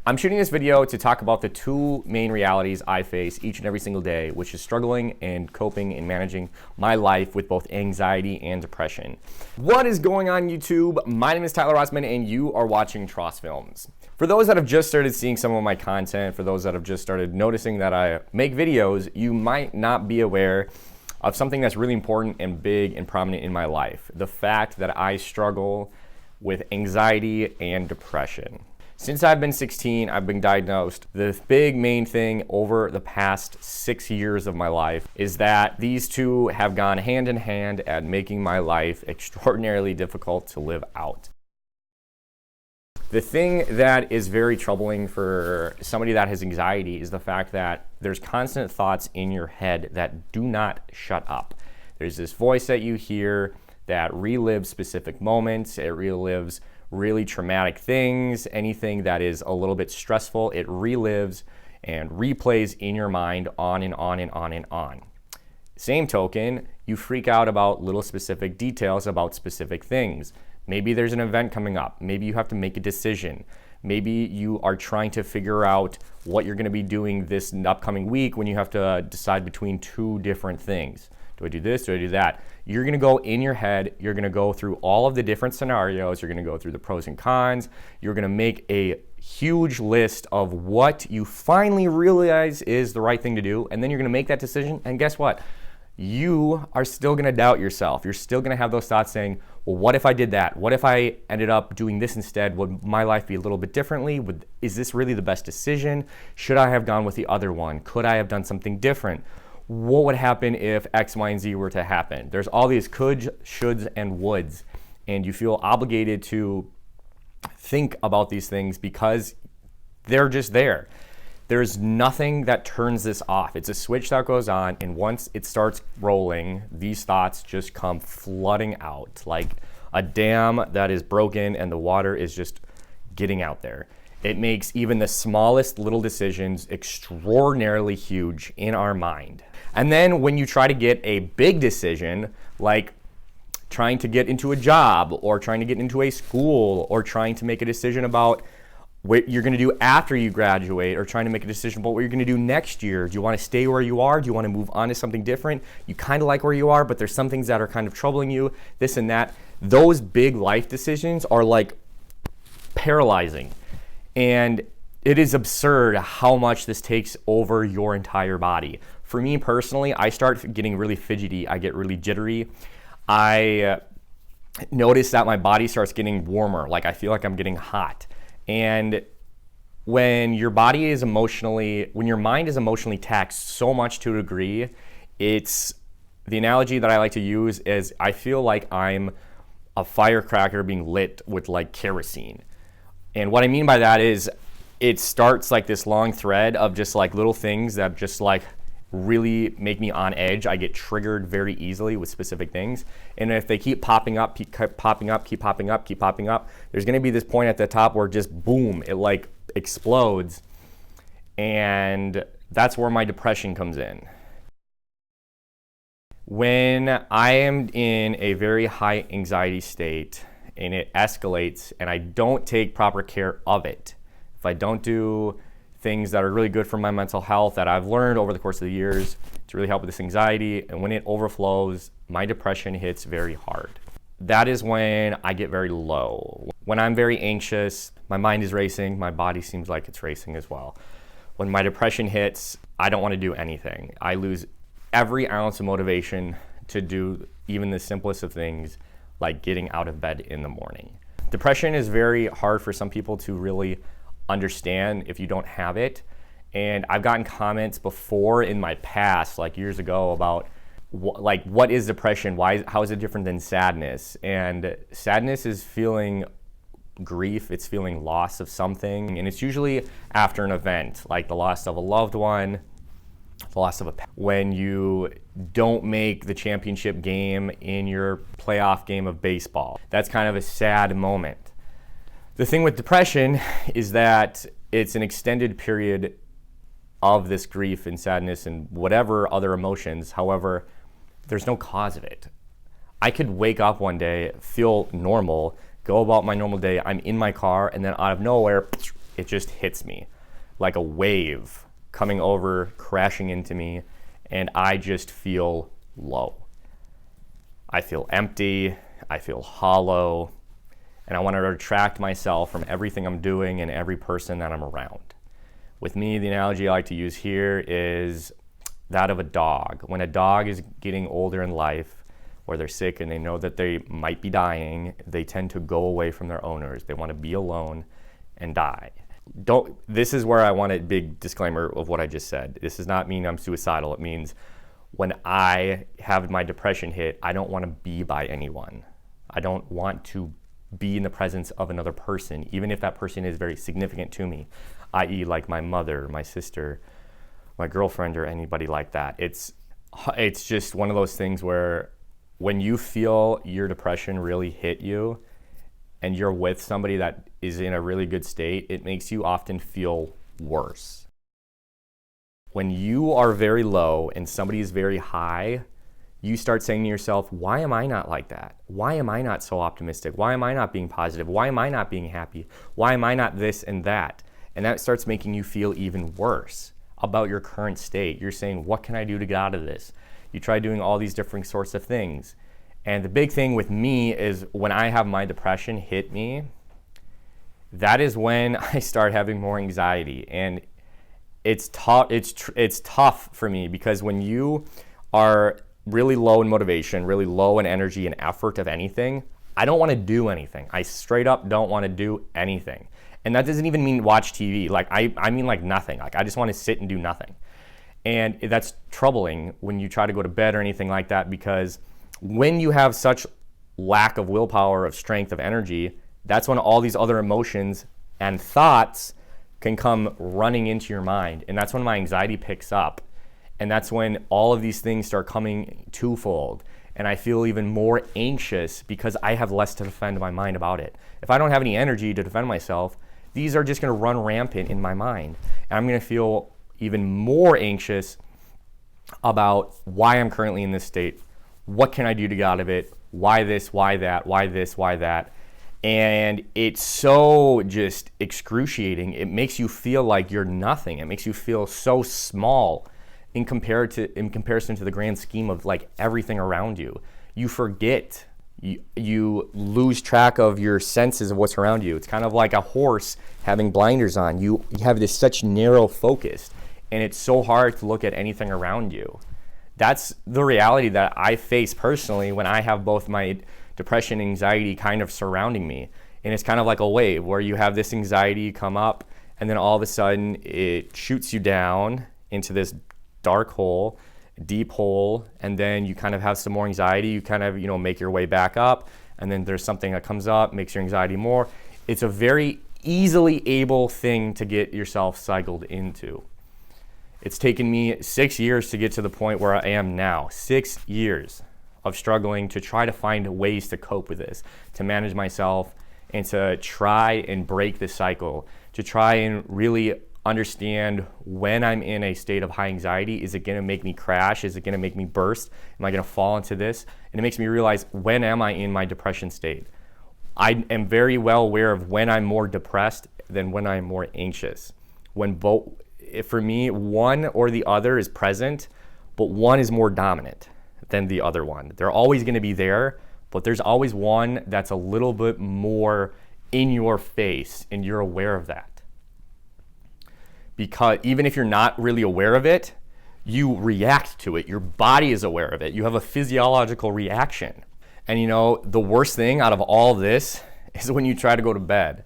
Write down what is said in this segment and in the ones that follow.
I'm shooting this video to talk about the two main realities I face each and every single day, which is struggling and coping and managing my life with both anxiety and depression. What is going on, YouTube? My name is Tyler Rossmann and you are watching Tross Films. For those that have just started seeing some of my content, for those that have just started noticing that I make videos, you might not be aware of something that's really important and big and prominent in my life. The fact that I struggle with anxiety and depression. Since I've been 16, I've been diagnosed. The big main thing over the past 6 years of my life is that these two have gone hand in hand at making my life extraordinarily difficult to live out. The thing that is very troubling for somebody that has anxiety is the fact that there's constant thoughts in your head that do not shut up. There's this voice that you hear that relives specific moments, it relives really traumatic things, anything that is a little bit stressful, it relives and replays in your mind on and on and on and on. Same token, you freak out about little specific details about specific things. Maybe there's an event coming up, maybe you have to make a decision, maybe you are trying to figure out what you're going to be doing this upcoming week when you have to decide between two different things. Do I do this? Do I do that? You're going to go in your head. You're going to go through all of the different scenarios. You're going to go through the pros and cons. You're going to make a huge list of what you finally realize is the right thing to do. And then you're going to make that decision. And guess what? You are still going to doubt yourself. You're still going to have those thoughts saying, well, what if I did that? What if I ended up doing this instead? Would my life be a little bit differently? Is this really the best decision? Should I have gone with the other one? Could I have done something different? What would happen if X, Y, and Z were to happen? There's all these coulds, shoulds, and woulds, and you feel obligated to think about these things because they're just there. There's nothing that turns this off. It's a switch that goes on, and once it starts rolling, these thoughts just come flooding out like a dam that is broken and the water is just getting out there. It makes even the smallest little decisions extraordinarily huge in our mind. And then when you try to get a big decision, like trying to get into a job or trying to get into a school or trying to make a decision about what you're going to do after you graduate or trying to make a decision about what you're going to do next year. Do you want to stay where you are? Do you want to move on to something different? You kind of like where you are, but there's some things that are kind of troubling you, this and that. Those big life decisions are like paralyzing. And it is absurd how much this takes over your entire body. For me personally, I start getting really fidgety. I get really jittery. I notice that my body starts getting warmer. Like I feel like I'm getting hot. And when your mind is emotionally taxed so much to a degree, it's the analogy that I like to use is I feel like I'm a firecracker being lit with like kerosene. And what I mean by that is it starts like this long thread of just like little things that just like really make me on edge. I get triggered very easily with specific things. And if they keep popping up, keep popping up, there's going to be this point at the top where just boom, it like explodes. And that's where my depression comes in. When I am in a very high anxiety state and it escalates and I don't take proper care of it, if I don't do things that are really good for my mental health that I've learned over the course of the years to really help with this anxiety, and when it overflows, my depression hits very hard. That is when I get very low. When I'm very anxious, my mind is racing, my body seems like it's racing as well. When my depression hits, I don't want to do anything. I lose every ounce of motivation to do even the simplest of things, like getting out of bed in the morning. Depression is very hard for some people to really understand if you don't have it. And I've gotten comments before in my past, like years ago, about what is depression? How is it different than sadness? And sadness is feeling grief, it's feeling loss of something, and it's usually after an event, like the loss of a loved one, the loss of a pet. When you don't make the championship game in your playoff game of baseball, that's kind of a sad moment. The thing with depression is that it's an extended period of this grief and sadness and whatever other emotions. However, there's no cause of it. I could wake up one day, feel normal, go about my normal day, I'm in my car, and then out of nowhere, it just hits me like a wave coming over, crashing into me, and I just feel low. I feel empty, I feel hollow, and I want to retract myself from everything I'm doing and every person that I'm around. With me, the analogy I like to use here is that of a dog. When a dog is getting older in life, or they're sick and they know that they might be dying, they tend to go away from their owners. They want to be alone and die. This is where I want a big disclaimer of what I just said. This does not mean I'm suicidal. It means when I have my depression hit, I don't want to be by anyone. I don't want to be in the presence of another person, even if that person is very significant to me, i.e. like my mother, my sister, my girlfriend, or anybody like that. It's just one of those things where when you feel your depression really hit you and you're with somebody that is in a really good state, it makes you often feel worse. When you are very low and somebody is very high, you start saying to yourself, why am I not like that? Why am I not so optimistic? Why am I not being positive? Why am I not being happy? Why am I not this and that? And that starts making you feel even worse about your current state. You're saying, what can I do to get out of this? You try doing all these different sorts of things. And the big thing with me is when I have my depression hit me, that is when I start having more anxiety. And it's tough. It's tough for me because when you are really low in motivation, really low in energy and effort of anything, I don't want to do anything. I straight up don't want to do anything. And that doesn't even mean watch TV. Like I mean like nothing. Like I just want to sit and do nothing. And that's troubling when you try to go to bed or anything like that, because when you have such lack of willpower, of strength, of energy, that's when all these other emotions and thoughts can come running into your mind. And that's when my anxiety picks up. And that's when all of these things start coming twofold. And I feel even more anxious because I have less to defend my mind about it. If I don't have any energy to defend myself, these are just going to run rampant in my mind. And I'm going to feel even more anxious about why I'm currently in this state. What can I do to get out of it? Why this? Why that? Why this? Why that? And it's so just excruciating. It makes you feel like you're nothing. It makes you feel so small in comparison to the grand scheme of like everything around you. You forget. You lose track of your senses of what's around you. It's kind of like a horse having blinders on. You have this such narrow focus, and it's so hard to look at anything around you. That's the reality that I face personally when I have both my depression and anxiety kind of surrounding me. And it's kind of like a wave where you have this anxiety come up, and then all of a sudden it shoots you down into this dark hole, deep hole, and then you kind of have some more anxiety. You kind of, make your way back up, and then there's something that comes up, makes your anxiety more. It's a very easily able thing to get yourself cycled into. It's taken me 6 years to get to the point where I am now. 6 years of struggling to try to find ways to cope with this, to manage myself, and to try and break the cycle, to try and really understand when I'm in a state of high anxiety. Is it going to make me crash? Is it going to make me burst? Am I going to fall into this? And it makes me realize, when am I in my depression state? I am very well aware of when I'm more depressed than when I'm more anxious. For me, one or the other is present, but one is more dominant than the other one. They're always going to be there, but there's always one that's a little bit more in your face, and you're aware of that. Because even if you're not really aware of it, you react to it. Your body is aware of it. You have a physiological reaction. And the worst thing out of all this is when you try to go to bed.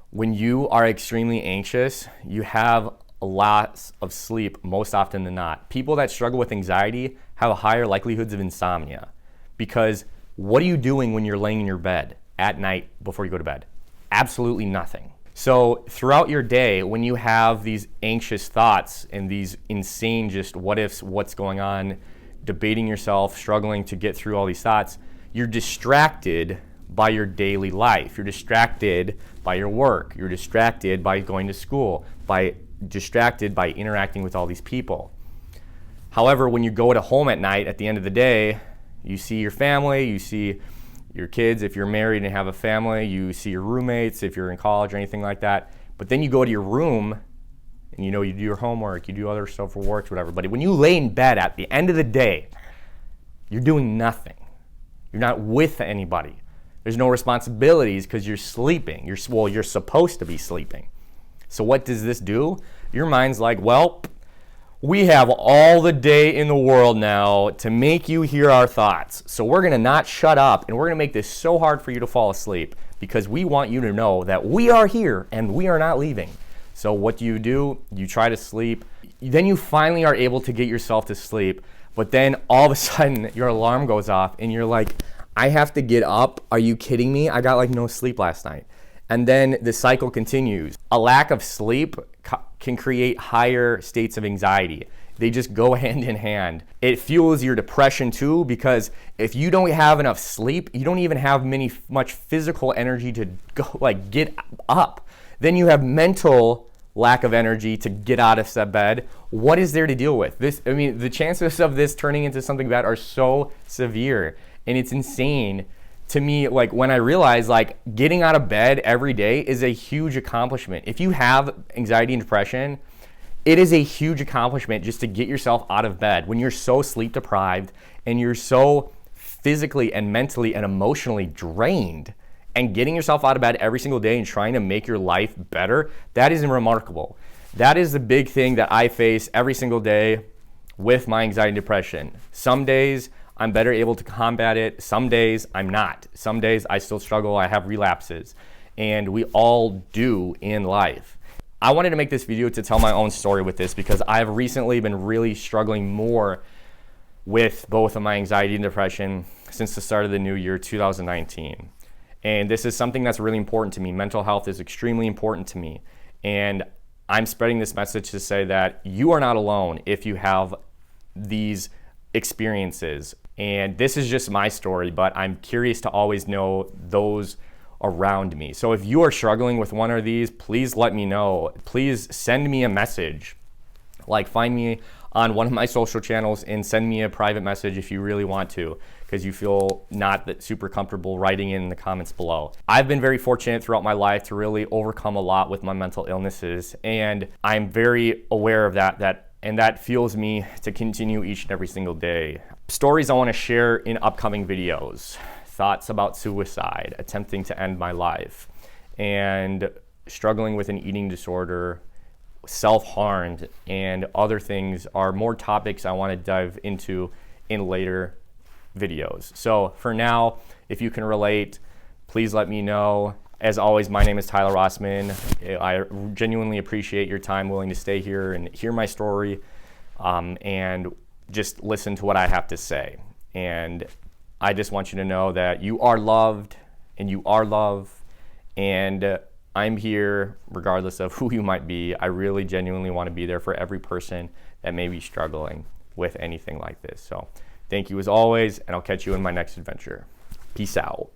When you are extremely anxious, you have a lot of sleep most often than not. People that struggle with anxiety have higher likelihoods of insomnia, because what are you doing when you're laying in your bed at night before you go to bed? Absolutely nothing. So throughout your day, when you have these anxious thoughts and these insane just what ifs, what's going on, debating yourself, struggling to get through all these thoughts, you're distracted by your daily life. You're distracted by your work. You're distracted by going to school, distracted by interacting with all these people. However, when you go to home at night, at the end of the day, you see your family, you see your kids if you're married and have a family, you see your roommates if you're in college or anything like that, But then you go to your room and you do your homework, you do other stuff for work, whatever. But when you lay in bed at the end of the day, you're doing nothing. You're not with anybody. There's no responsibilities because you're sleeping. You're supposed to be sleeping. So what does this do? Your mind's like, well, we have all the day in the world now to make you hear our thoughts. So we're going to not shut up, and we're going to make this so hard for you to fall asleep because we want you to know that we are here and we are not leaving. So what do? You try to sleep. Then you finally are able to get yourself to sleep. But then all of a sudden your alarm goes off and you're like, I have to get up. Are you kidding me? I got like no sleep last night. And then the cycle continues. A lack of sleep can create higher states of anxiety. They just go hand in hand. It fuels your depression too, because if you don't have enough sleep, you don't even have much physical energy to go get up. Then you have mental lack of energy to get out of that bed. What is there to deal with? The chances of this turning into something bad are so severe, and it's insane to me. Like when I realize getting out of bed every day is a huge accomplishment. If you have anxiety and depression, it is a huge accomplishment just to get yourself out of bed when you're so sleep deprived and you're so physically and mentally and emotionally drained. And getting yourself out of bed every single day and trying to make your life better, that is remarkable. That is the big thing that I face every single day with my anxiety and depression. Some days I'm better able to combat it. Some days I'm not. Some days I still struggle. I have relapses. And we all do in life. I wanted to make this video to tell my own story with this because I've recently been really struggling more with both of my anxiety and depression since the start of the new year, 2019. And this is something that's really important to me. Mental health is extremely important to me. And I'm spreading this message to say that you are not alone if you have these experiences. And this is just my story, but I'm curious to always know those around me. So if you are struggling with one of these, please let me know. Please send me a message. Find me on one of my social channels and send me a private message if you really want to, because you feel not that super comfortable writing in the comments below. I've been very fortunate throughout my life to really overcome a lot with my mental illnesses, and I'm very aware of that and that fuels me to continue each and every single day. Stories I want to share in upcoming videos. Thoughts about suicide, attempting to end my life, and struggling with an eating disorder, self-harmed, and other things are more topics I want to dive into in later videos. So for now, if you can relate, please let me know. As always, my name is Tyler Rossmann. I genuinely appreciate your time willing to stay here and hear my story and just listen to what I have to say. And I just want you to know that you are loved and you are loved, and I'm here regardless of who you might be. I really genuinely want to be there for every person that may be struggling with anything like this. So thank you as always, and I'll catch you in my next adventure. Peace out.